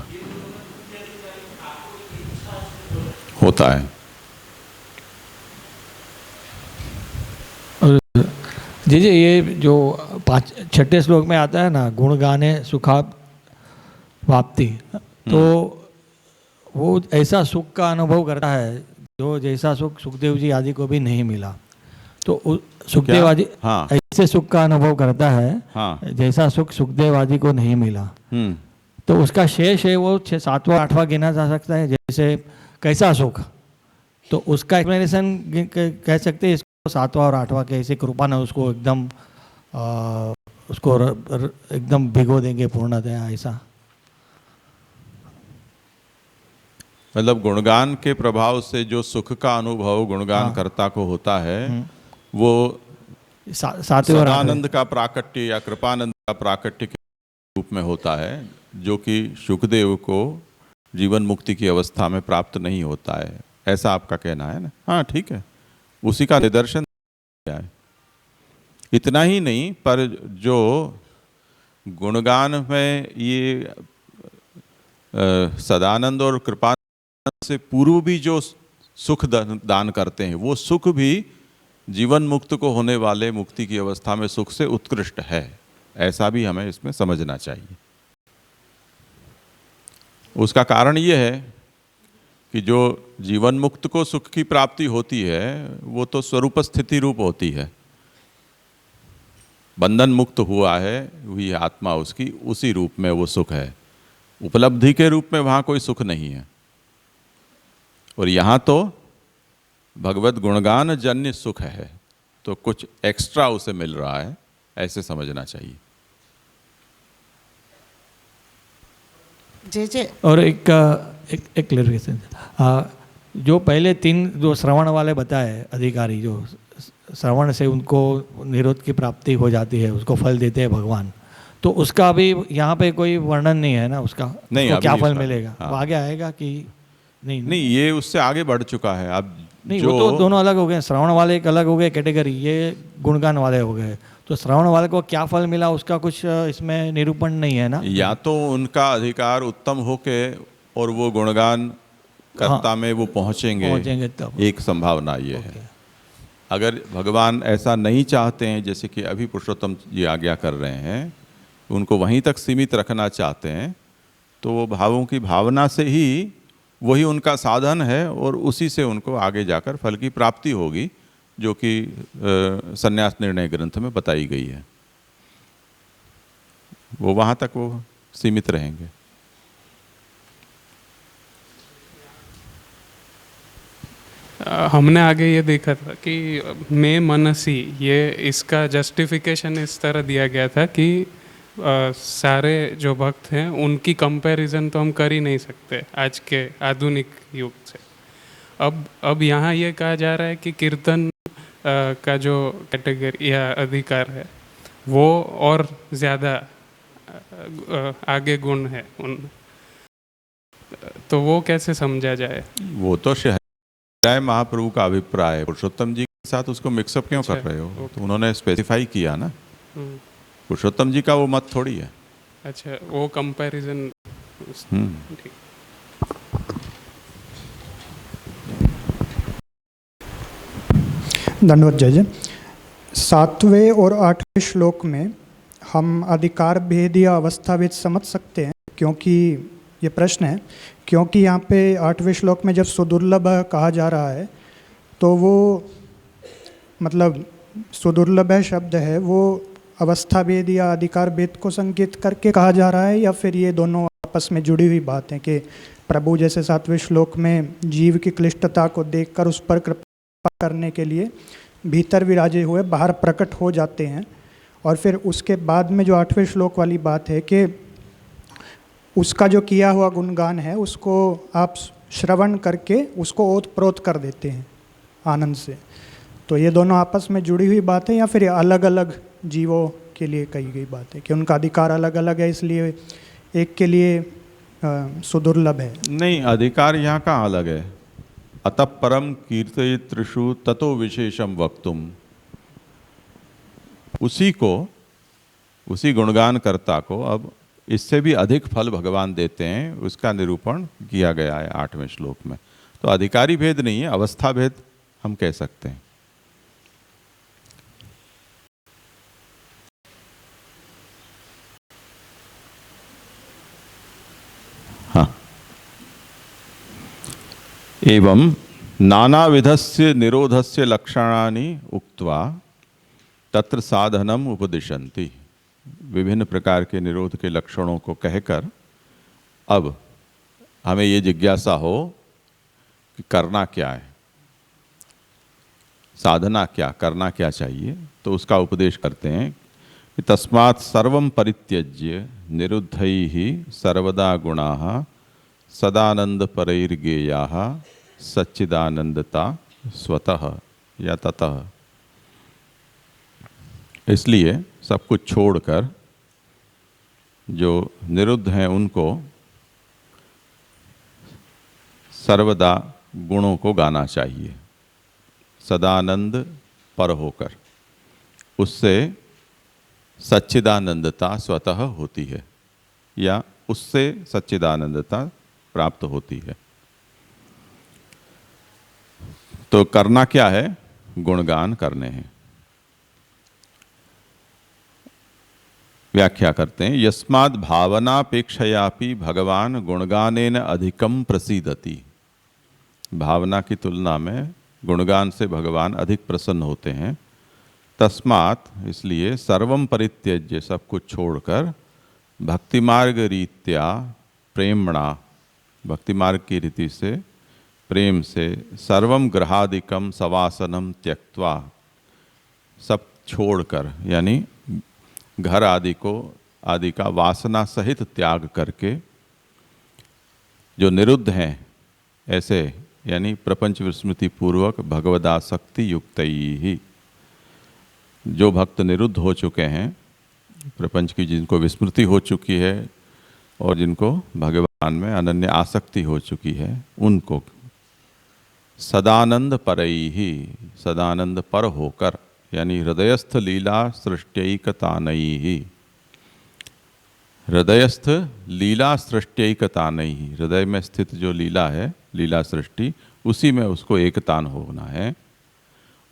होता है। जी जी, ये जो 6 श्लोक में आता है ना, गुण गाने सुखा वाप्ति, तो वो ऐसा सुख का अनुभव करता है जो जैसा सुख सुखदेव जी आदि को भी नहीं मिला। तो सुखदेव आदि हाँ, ऐसे सुख का अनुभव करता है हाँ, जैसा सुख सुखदेव आदि को नहीं मिला। तो उसका शेष है वो 6, 7वां 8वां गिना जा सकता है, जैसे कैसा सुख। तो उसका एक्सप्लेनेशन कह सकते हैं इसको 7वां और 8वां कैसे कृपा ने उसको एकदम उसको एकदम भिगो देंगे पूर्णतया, ऐसा। मतलब गुणगान के प्रभाव से जो सुख का अनुभव गुणगानकर्ता को होता है वो सदानंद का प्राकट्य या कृपानंद का प्राकट्य के रूप में होता है, जो कि सुखदेव को जीवन मुक्ति की अवस्था में प्राप्त नहीं होता है, ऐसा आपका कहना है ना? हाँ, ठीक है, उसी का निदर्शन है। इतना ही नहीं, पर जो गुणगान में ये सदानंद और कृपानंद से पूर्व भी जो सुख दान करते हैं, वो सुख भी जीवन मुक्त को होने वाले मुक्ति की अवस्था में सुख से उत्कृष्ट है, ऐसा भी हमें इसमें समझना चाहिए। उसका कारण ये है कि जो जीवन मुक्त को सुख की प्राप्ति होती है वो तो स्वरूप स्थिति रूप होती है। बंधन मुक्त हुआ है हुई आत्मा उसकी, उसी रूप में वो सुख है। उपलब्धि के रूप में वहाँ कोई सुख नहीं है। और यहाँ तो भगवत गुणगान जन्य सुख है, तो कुछ एक्स्ट्रा उसे मिल रहा है, ऐसे समझना चाहिए। जे जे और एक क्लेरिफिकेशन, जो पहले 3 जो श्रवण वाले बताए अधिकारी, जो श्रवण से उनको निरोध की प्राप्ति हो जाती है, उसको फल देते हैं भगवान, तो उसका अभी यहाँ पे कोई वर्णन नहीं है ना उसका? नहीं, तो क्या फल इसका मिलेगा? हाँ। वो आगे आएगा कि नहीं? नहीं, ये उससे आगे बढ़ चुका है। अब नहीं, जो वो तो दोनों अलग हो गए। श्रवण वाले एक अलग हो गए कैटेगरी, ये गुणगान वाले हो गए। तो श्रवण वाले को क्या फल मिला उसका कुछ इसमें निरूपण नहीं है ना? या तो उनका अधिकार उत्तम होके और वो गुणगान कर्ता में वो पहुंचेंगे तब एक संभावना ये है। अगर भगवान ऐसा नहीं चाहते हैं, जैसे कि अभी पुरुषोत्तम जी आज्ञा कर रहे हैं, उनको वहीं तक सीमित रखना चाहते हैं, तो वो भावों की भावना से ही वही उनका साधन है और उसी से उनको आगे जाकर फल की प्राप्ति होगी, जो कि संन्यास निर्णय ग्रंथ में बताई गई है। वो वहाँ तक वो सीमित रहेंगे। हमने आगे ये देखा था कि मैं मनसी, ये इसका जस्टिफिकेशन इस तरह दिया गया था कि सारे जो भक्त हैं उनकी कंपैरिजन तो हम कर ही नहीं सकते आज के आधुनिक युग से। अब यहाँ ये कहा जा रहा है कि कीर्तन का जो कैटेगरी या अधिकार है वो और ज़्यादा आगे गुण है उन, तो वो कैसे समझा जाए? वो तो शहजाय महाप्रभु का अभिप्राय है, पुरुषोत्तम जी के साथ उसको मिक्सअप क्यों कर रहे हो? तो उन्होंने स्पेसिफाई किया ना, पुरुषोत्तम जी का वो मत थोड़ी है। अच्छा, वो कंपैरिजन। ठीक। धन्यवाद जय जय। 7वें और 8वें श्लोक में हम अधिकार भेद या अवस्था भेद समझ सकते हैं, क्योंकि ये प्रश्न है, क्योंकि यहाँ पे 8वें श्लोक में जब सुदुर्लभ कहा जा रहा है तो वो मतलब सुदुर्लभ शब्द है वो अवस्था भेद या अधिकार भेद को संकेत करके कहा जा रहा है, या फिर ये दोनों आपस में जुड़ी हुई बात है कि प्रभु जैसे 7वें श्लोक में जीव की क्लिष्टता को देखकर उस पर कृपा करने के लिए भीतर विराजे हुए बाहर प्रकट हो जाते हैं, और फिर उसके बाद में जो 8वें श्लोक वाली बात है कि उसका जो किया हुआ गुणगान है उसको आप श्रवण करके उसको ओतप्रोत कर देते हैं आनंद से। तो ये दोनों आपस में जुड़ी हुई बात है, या फिर अलग अलग जीवों के लिए कही गई बात है कि उनका अधिकार अलग अलग है इसलिए एक के लिए सुदुर्लभ है? नहीं, अधिकार यहाँ का अलग है। अतः परम कीर्तयितृषु ततो विशेषम वक्तुम, उसी गुणगान कर्ता को अब इससे भी अधिक फल भगवान देते हैं, उसका निरूपण किया गया है 8वें श्लोक में। तो अधिकारी भेद नहीं है, अवस्था भेद हम कह सकते हैं। हाँ, एवं नानाविधस्य निरोधस्य लक्षणानि उक्त्वा तत्र साधनम उपदिशन्ति। विभिन्न प्रकार के निरोध के लक्षणों को कहकर अब हमें ये जिज्ञासा हो कि करना क्या है, साधना क्या, करना क्या चाहिए, तो उसका उपदेश करते हैं कि तस्मात् सर्वं परित्यज्य निरुद्धैः सर्वदा गुणाः सदानंद परैर्गेयाः सच्चिदानंदता स्वतः या ततः। इसलिए सब कुछ छोड़कर जो निरुद्ध हैं उनको सर्वदा गुणों को गाना चाहिए, सदानंद पर होकर। उससे सच्चिदानंदता स्वतः होती है, या उससे सच्चिदानंदता प्राप्त होती है। तो करना क्या है? गुणगान करने हैं। व्याख्या करते हैं, यस्माद् भावनापेक्षयापि भगवान गुणगानेन अधिकम प्रसीदति। भावना की तुलना में गुणगान से भगवान अधिक प्रसन्न होते हैं। तस्मात्, इसलिए सर्वम परित्यज्य, सब कुछ छोड़कर भक्ति मार्ग रीत्या प्रेमणा, भक्ति मार्ग की रीति से प्रेम से सर्वम ग्रहादिकम सवासनम त्यक्त्वा, सब छोड़कर यानी घर आदि का वासना सहित त्याग करके जो निरुद्ध हैं ऐसे, यानी प्रपंच विस्मृति पूर्वक भगवदासक्ति युक्त ही, जो भक्त निरुद्ध हो चुके हैं, प्रपंच की जिनको विस्मृति हो चुकी है और जिनको भगवान में अनन्य आसक्ति हो चुकी है, उनको सदानंद परैहि, सदानंद पर होकर, यानी हृदयस्थ लीला सृष्ट्यैकतानैहि, हृदयस्थ लीला सृष्ट्यैकतानैहि, हृदय में स्थित जो लीला है, लीला सृष्टि, उसी में उसको एकतान होना है।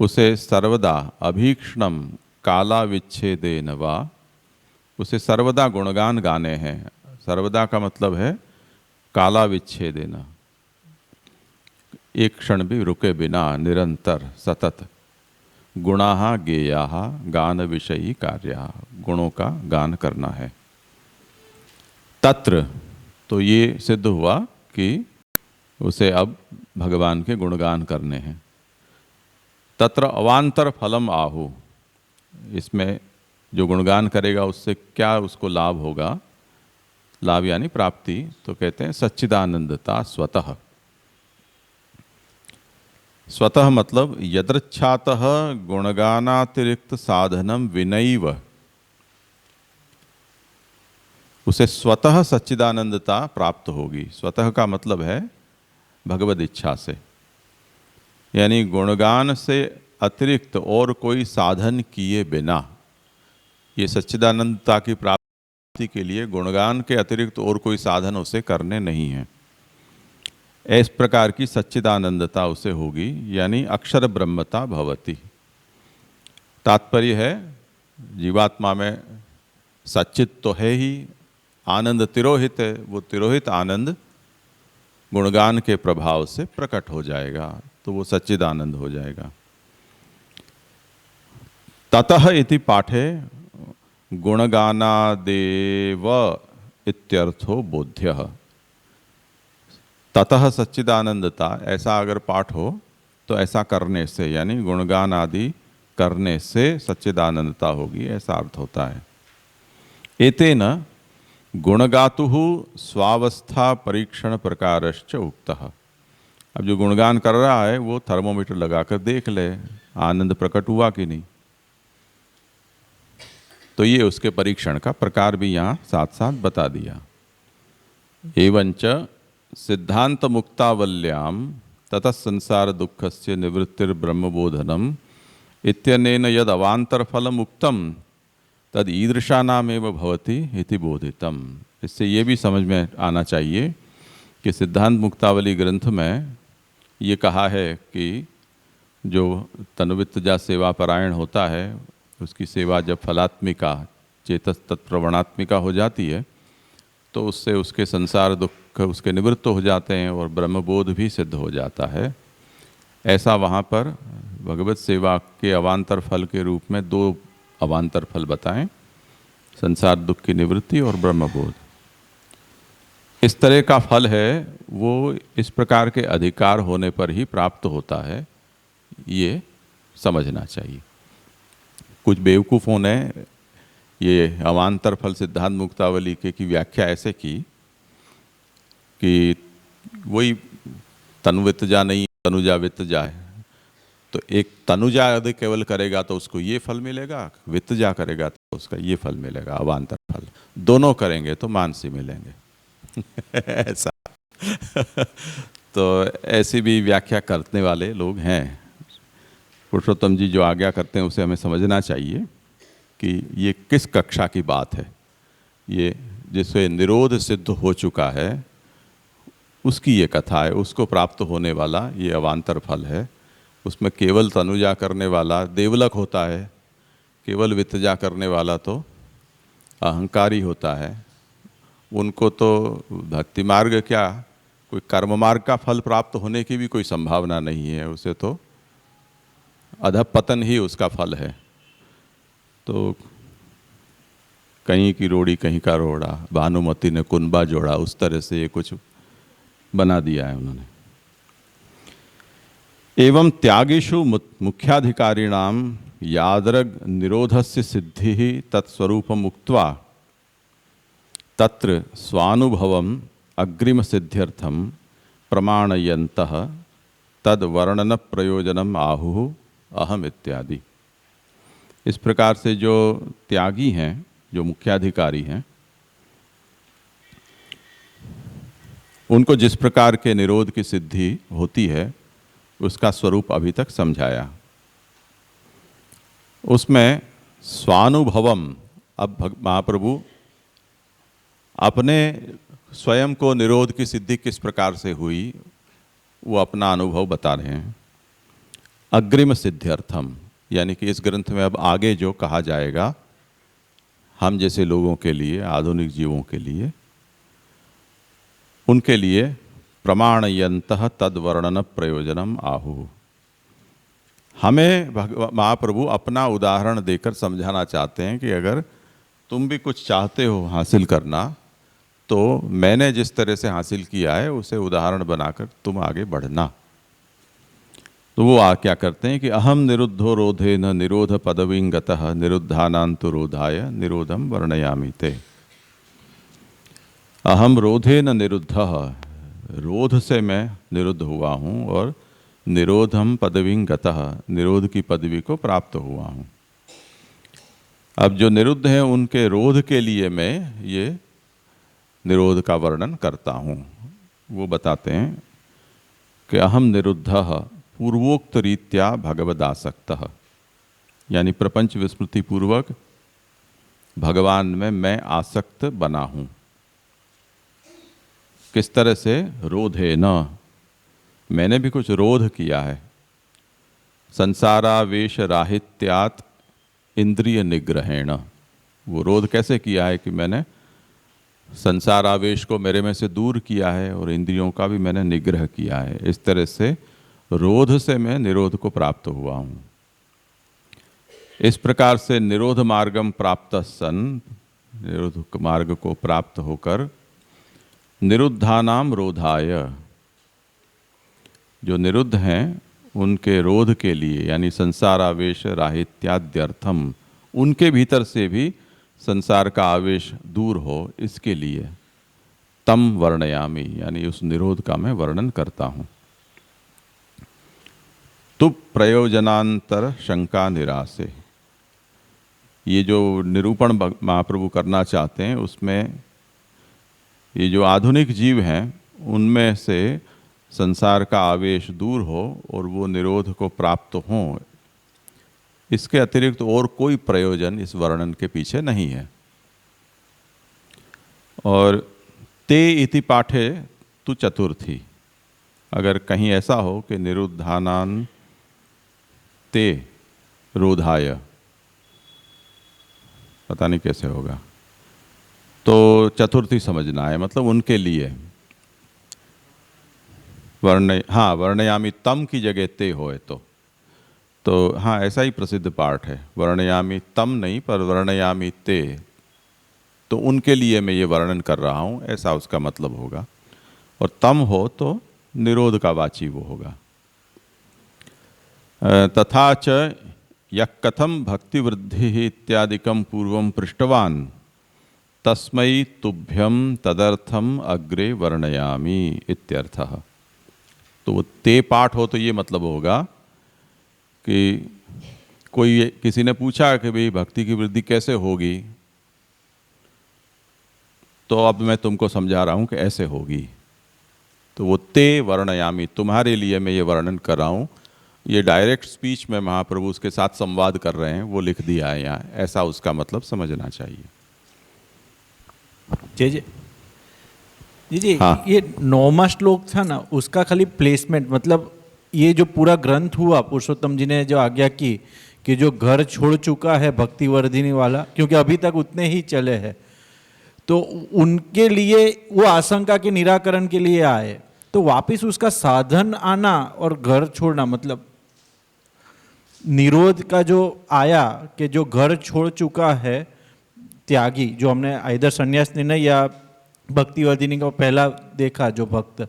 उसे सर्वदा अभीक्ष्णम काला विच्छेदेन वा, उसे सर्वदा गुणगान गाने हैं। सर्वदा का मतलब है काला विच्छेदेन, एक क्षण भी रुके बिना, निरंतर सतत। गुणाः गेयाः गान विषयी कार्याः, गुणों का गान करना है। तत्र, तो ये सिद्ध हुआ कि उसे अब भगवान के गुणगान करने हैं। तत्र अवांतर फलम आहु, इसमें जो गुणगान करेगा उससे क्या उसको लाभ होगा, लाभ यानी प्राप्ति, तो कहते हैं सच्चिदानंदता स्वतः। स्वतः मतलब यदृच्छातः गुणगानातिरिक्त साधनम विनैव, उसे स्वतः सच्चिदानंदता प्राप्त होगी। स्वतः का मतलब है भगवद इच्छा से, यानी गुणगान से अतिरिक्त और कोई साधन किए बिना ये सच्चिदानंदता की प्राप्ति के लिए गुणगान के अतिरिक्त और कोई साधन उसे करने नहीं है। इस प्रकार की सच्चिदानंदता उसे होगी, यानी अक्षर ब्रह्मता भवति। तात्पर्य है जीवात्मा में सच्चित तो है ही, आनंद तिरोहित है, वो तिरोहित आनंद गुणगान के प्रभाव से प्रकट हो जाएगा, तो वो सच्चिदानंद हो जाएगा। ततः इति पाठे गुणगानादेव इत्यर्थो बोध्यः। ततः सच्चिदानंदता, ऐसा अगर पाठ हो तो ऐसा करने से, यानी गुणगान आदि करने से सच्चिदानंदता होगी, ऐसा अर्थ होता है। एतेन गुणगातुः स्वावस्था परीक्षण प्रकारश्च उक्तः। अब जो गुणगान कर रहा है वो थर्मोमीटर लगाकर देख ले आनंद प्रकट हुआ कि नहीं, तो ये उसके परीक्षण का प्रकार भी यहाँ साथ साथ बता दिया। एवंच सिद्धांत मुक्तावल्याम ततः संसार दुःखस्य निवृत्तिर्ब्रह्मबोधनम इत्यनेन यद अवांतर फलम उक्तम तद ईदृशानामेव भवति इति बोधितम। इससे ये भी समझ में आना चाहिए कि सिद्धांत मुक्तावली ग्रंथ में ये कहा है कि जो तनुवित्तजा सेवा परायण होता है उसकी सेवा जब फलात्मिका चेतस तत्प्रवणात्मिका हो जाती है तो उससे उसके संसार दुख उसके निवृत्त हो जाते हैं और ब्रह्मबोध भी सिद्ध हो जाता है। ऐसा वहाँ पर भगवत सेवा के अवांतर फल के रूप में 2 अवांतर फल बताएं, संसार दुख की निवृत्ति और ब्रह्मबोध। इस तरह का फल है वो इस प्रकार के अधिकार होने पर ही प्राप्त होता है, ये समझना चाहिए। कुछ बेवकूफ़ों ने ये अवांतर फल सिद्धांत मुक्तावली के की व्याख्या ऐसे की कि वही तनुवित्तजा नहीं तनुजा वित्तजा है, तो एक तनुजा यदि केवल करेगा तो उसको ये फल मिलेगा, वित्तजा करेगा तो उसका ये फल मिलेगा, अवांतर फल। दोनों करेंगे तो मानसी मिलेंगे ऐसा तो ऐसी भी व्याख्या करने वाले लोग हैं। पुरुषोत्तम जी जो आज्ञा करते हैं उसे हमें समझना चाहिए कि ये किस कक्षा की बात है। ये जिससे निरोध सिद्ध हो चुका है उसकी ये कथा है, उसको प्राप्त होने वाला ये अवांतर फल है। उसमें केवल तनुजा करने वाला देवलक होता है, केवल वित्तजा करने वाला तो अहंकारी होता है। उनको तो भक्ति मार्ग क्या, कोई कर्म मार्ग का फल प्राप्त होने की भी कोई संभावना नहीं है, उसे तो अधपतन ही उसका फल है। तो कहीं की रोड़ी कहीं का रोड़ा, भानुमति ने कुनबा जोड़ा, उस तरह से ये कुछ बना दिया है उन्होंने। एवं त्यागेषु मुख्याधिकारिणाम यादरग निरोधस्य सिद्धि तत्स्वरूपम उक्त्वा तत्र स्वानुभवम अग्रिम सिद्ध्यर्थम प्रमाणयन्तः तद वर्णन प्रयोजनम आहुः अहम इत्यादि। इस प्रकार से जो त्यागी हैं, जो मुख्याधिकारी हैं, उनको जिस प्रकार के निरोध की सिद्धि होती है उसका स्वरूप अभी तक समझाया। उसमें स्वानुभवम, अब महाप्रभु अपने स्वयं को निरोध की सिद्धि किस प्रकार से हुई वो अपना अनुभव बता रहे हैं। अग्रिम सिद्ध्यर्थम, यानी कि इस ग्रंथ में अब आगे जो कहा जाएगा हम जैसे लोगों के लिए, आधुनिक जीवों के लिए, उनके लिए प्रमाणयन्तः तद वर्णन प्रयोजनम आहुः। हमें महाप्रभु अपना उदाहरण देकर समझाना चाहते हैं कि अगर तुम भी कुछ चाहते हो हासिल करना तो मैंने जिस तरह से हासिल किया है उसे उदाहरण बनाकर तुम आगे बढ़ना। तो वो क्या करते हैं कि अहम निरुद्धो रोधे न निरोध पदवीं गतः निरुद्धानान्तु रोधाय निरोधम वर्णयामि ते। अहम रोधे न निरुद्धः, रोध से मैं निरुद्ध हुआ हूँ, और निरोधम पदवीं गतः, निरोध की पदवी को प्राप्त हुआ हूँ। अब जो निरुद्ध हैं उनके रोध के लिए मैं ये निरोध का वर्णन करता हूँ। वो बताते हैं कि अहम निरुद्धः पूर्वोक्त रीत्या भगवदासक्तः, यानी प्रपंच विस्मृति पूर्वक भगवान में मैं आसक्त बना हूँ। किस तरह से? रोधे न, मैंने भी कुछ रोध किया है। संसारावेश राहित्यात् इंद्रिय निग्रहेण, वो रोध कैसे किया है कि मैंने संसार आवेश को मेरे में से दूर किया है और इंद्रियों का भी मैंने निग्रह किया है। इस तरह से रोध से मैं निरोध को प्राप्त हुआ हूँ। इस प्रकार से निरोध मार्गम प्राप्त सन, निरोध मार्ग को प्राप्त होकर निरुद्धानाम रोधाय, जो निरुद्ध हैं उनके रोध के लिए, यानी संसारावेश राहित्याद्यर्थम, उनके भीतर से भी संसार का आवेश दूर हो, इसके लिए तम वर्णयामि, यानी उस निरोध का मैं वर्णन करता हूँ। तो प्रयोजनांतर शंका निरासे, ये जो निरूपण महाप्रभु करना चाहते हैं उसमें ये जो आधुनिक जीव हैं उनमें से संसार का आवेश दूर हो और वो निरोध को प्राप्त हों, इसके अतिरिक्त और कोई प्रयोजन इस वर्णन के पीछे नहीं है। और ते इति पाठे तु चतुर्थी, अगर कहीं ऐसा हो कि निरुद्धानान ते रोधाय, पता नहीं कैसे होगा, तो चतुर्थी समझना है, मतलब उनके लिए हाँ वर्णयामी तम की जगह ते होए तो हाँ ऐसा ही प्रसिद्ध पाठ है, वर्णयामी तम नहीं पर वर्णयामी ते, तो उनके लिए मैं ये वर्णन कर रहा हूँ, ऐसा उसका मतलब होगा। और तम हो तो निरोध का वाची वो होगा। तथा च यः कथम भक्ति वृद्धि इत्यादिकं पूर्वं पृष्टवान् तस्मै तुभ्यं तदर्थम अग्रे वर्णयामि इत्यर्थः। तो वो ते पाठ हो तो ये मतलब होगा कि कोई किसी ने पूछा कि भाई भक्ति की वृद्धि कैसे होगी, तो अब मैं तुमको समझा रहा हूँ कि ऐसे होगी। तो वो ते वर्णयामि, तुम्हारे लिए मैं ये वर्णन कर रहा हूँ। ये डायरेक्ट स्पीच में महाप्रभु उसके साथ संवाद कर रहे हैं, वो लिख दिया है यहाँ, ऐसा उसका मतलब समझना चाहिए। जी जी हाँ। ये 9वां श्लोक था ना, उसका खाली प्लेसमेंट, मतलब ये जो पूरा ग्रंथ हुआ, पुरुषोत्तम जी ने जो आज्ञा की कि जो घर छोड़ चुका है भक्तिवर्धिनी वाला, क्योंकि अभी तक उतने ही चले हैं, तो उनके लिए वो आशंका के निराकरण के लिए आए, तो वापस उसका साधन आना और घर छोड़ना, मतलब निरोध का जो आया कि जो घर छोड़ चुका है त्यागी, जो हमने इधर संन्यास निर्णय या भक्तिवर्धिनी का पहला देखा, जो भक्त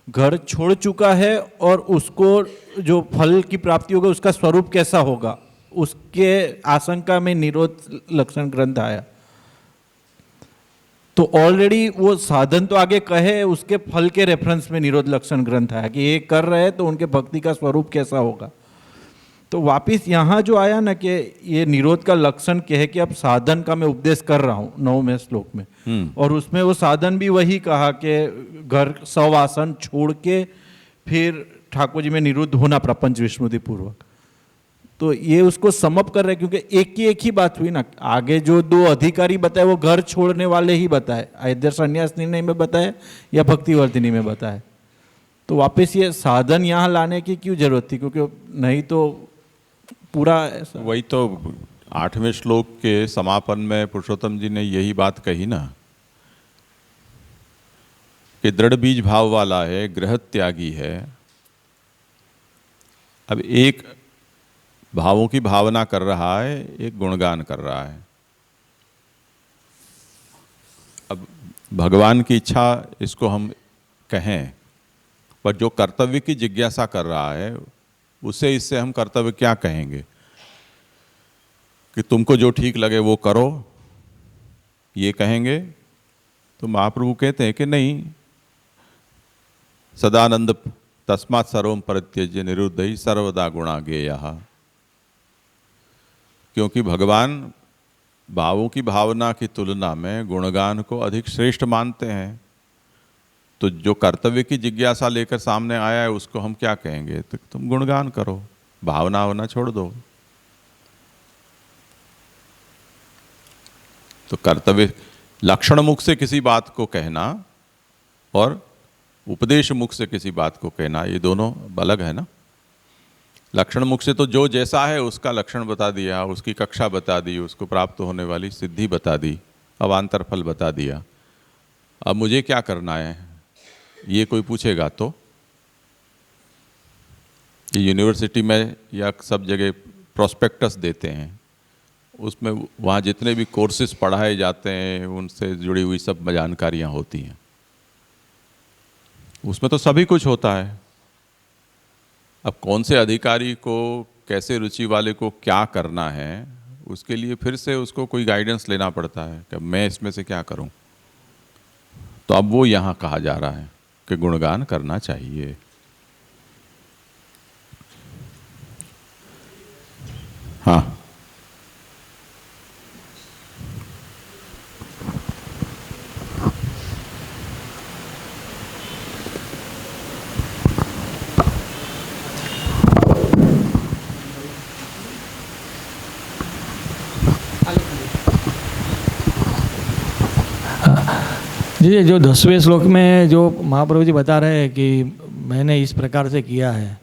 घर छोड़ चुका है और उसको जो फल की प्राप्ति होगा उसका स्वरूप कैसा होगा, उसके आशंका में निरोध लक्षण ग्रंथ आया। तो ऑलरेडी वो साधन तो आगे कहे, उसके फल के रेफरेंस में निरोध लक्षण ग्रंथ आया कि ये कर रहे हैं तो उनके भक्ति का स्वरूप कैसा होगा। तो वापिस यहाँ जो आया ना कि ये निरोध का लक्षण कह के अब साधन का मैं उपदेश कर रहा हूँ 9वें श्लोक में, और उसमें वो साधन भी वही कहा कि घर सवासन छोड़ के फिर ठाकुर जी में निरुद्ध होना प्रपंच विस्मृति पूर्वक। तो ये उसको समअप कर रहे हैं, क्योंकि एक ही बात हुई ना, आगे जो 2 अधिकारी बताए वो घर छोड़ने वाले ही बताए, इधर संन्यास निर्णय में बताए या भक्तिवर्धिनी में बताए। तो वापस ये साधन यहाँ लाने की क्यों जरूरत थी, क्योंकि नहीं तो पूरा ऐसा। वही तो 8वें श्लोक के समापन में पुरुषोत्तम जी ने यही बात कही ना कि दृढ़ बीज भाव वाला है, गृह त्यागी है। अब एक भावों की भावना कर रहा है, एक गुणगान कर रहा है। अब भगवान की इच्छा इसको हम कहें, पर जो कर्तव्य की जिज्ञासा कर रहा है उसे इससे हम कर्तव्य क्या कहेंगे? कि तुमको जो ठीक लगे वो करो, ये कहेंगे? तो महाप्रभु कहते हैं कि नहीं, सदानंद तस्मात् सर्वं परित्यज्य निरुद्धई सर्वदा गुणा ज्ञेयः। क्योंकि भगवान भावों की भावना की तुलना में गुणगान को अधिक श्रेष्ठ मानते हैं। तो जो कर्तव्य की जिज्ञासा लेकर सामने आया है उसको हम क्या कहेंगे? तो तुम गुणगान करो, भावना होना छोड़ दो। तो कर्तव्य लक्षण मुख से किसी बात को कहना और उपदेश मुख से किसी बात को कहना, ये दोनों अलग है ना। लक्षण मुख से तो जो जैसा है उसका लक्षण बता दिया, उसकी कक्षा बता दी, उसको प्राप्त होने वाली सिद्धि बता दी, अवान्तर फल बता दिया। अब मुझे क्या करना है ये कोई पूछेगा तो? ये यूनिवर्सिटी में या सब जगह प्रोस्पेक्टस देते हैं, उसमें वहाँ जितने भी कोर्सेज पढ़ाए जाते हैं उनसे जुड़ी हुई सब जानकारियाँ होती हैं। उसमें तो सभी कुछ होता है। अब कौन से अधिकारी को, कैसे रुचि वाले को क्या करना है, उसके लिए फिर से उसको कोई गाइडेंस लेना पड़ता है कि मैं इसमें से क्या करूं। तो अब वो यहाँ कहा जा रहा है कि गुणगान करना चाहिए। हाँ, जी, जो 10वें श्लोक में जो महाप्रभु जी बता रहे हैं कि मैंने इस प्रकार से किया है,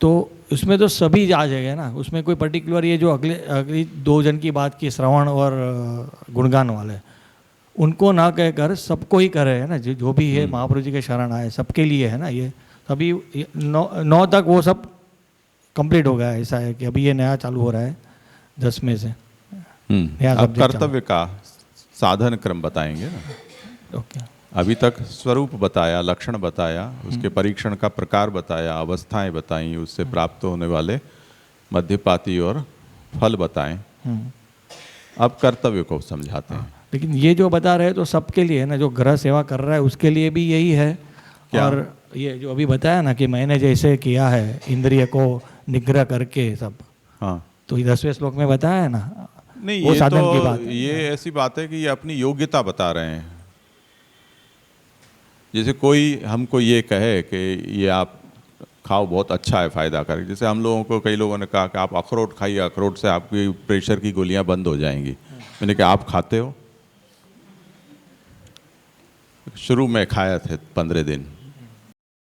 तो उसमें तो सभी आ जाएगा ना। उसमें कोई पर्टिकुलर ये जो अगली 2 जन की बात की, श्रवण और गुणगान वाले, उनको ना कहकर सबको ही कर रहे हैं ना। जो भी है महाप्रभु जी के शरण आए सबके लिए है ना। ये अभी 9 तक वो सब कंप्लीट हो गया है। ऐसा है कि अभी ये नया चालू हो रहा है 10 में से। अब कर्तव्य का साधन क्रम बताएंगे ना। ओके, अभी तक स्वरूप बताया, लक्षण बताया, उसके परीक्षण का प्रकार बताया, अवस्थाएं बताई, उससे प्राप्त होने वाले मध्यपाती और फल बताएं। अब कर्तव्य को समझाते हैं। लेकिन ये जो बता रहे हैं तो सबके लिए है ना। जो ग्रह सेवा कर रहा है उसके लिए भी यही है। क्या? और ये जो अभी बताया ना कि मैंने जैसे किया है इंद्रिय को निग्रह करके सब, हाँ, तो 10वें श्लोक में बताया है ना। नहीं, वो ये साधन तो की बात है। ये ऐसी बात है कि ये अपनी योग्यता बता रहे हैं। जैसे कोई हमको ये कहे कि ये आप खाओ, बहुत अच्छा है, फ़ायदा करे। जैसे हम लोगों को, कई लोगों ने कहा कि आप अखरोट खाइए, अखरोट से आपकी प्रेशर की गोलियां बंद हो जाएंगी। मैंने कहा आप खाते हो? शुरू में खाया थे 15 दिन,